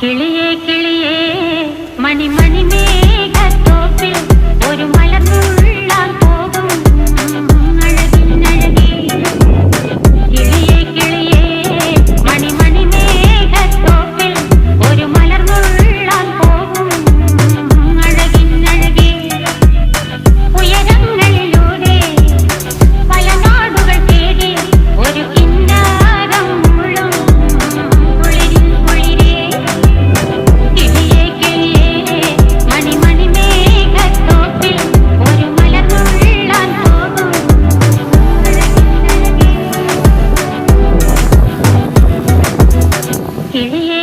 കിളിയേ കിളിയേ മണിമണി മേഘത്തോപ്പിൽ ഒരു മലർന്നുള്ളാൻ പോകും അഴകിനഴകി. കിളിയേ കിളിയേ മണിമണി മേഘത്തോപ്പിൽ ഒരു മലർന്നുള്ളാൻ പോകും അഴകിനഴകി. ഉയരങ്ങളിലൂടെ പല നാടുകൾ തേടി ഒരു കിന്നാരം മുള്ളും കുളിരിൽ കുളിരേ. കിളിയേ കിളിയേ മണിമണി മേഘത്തോപ്പിൽ ഒരു മലർന്നുള്ളാൻ പോകും അഴകിനഴകി. കിളിയേ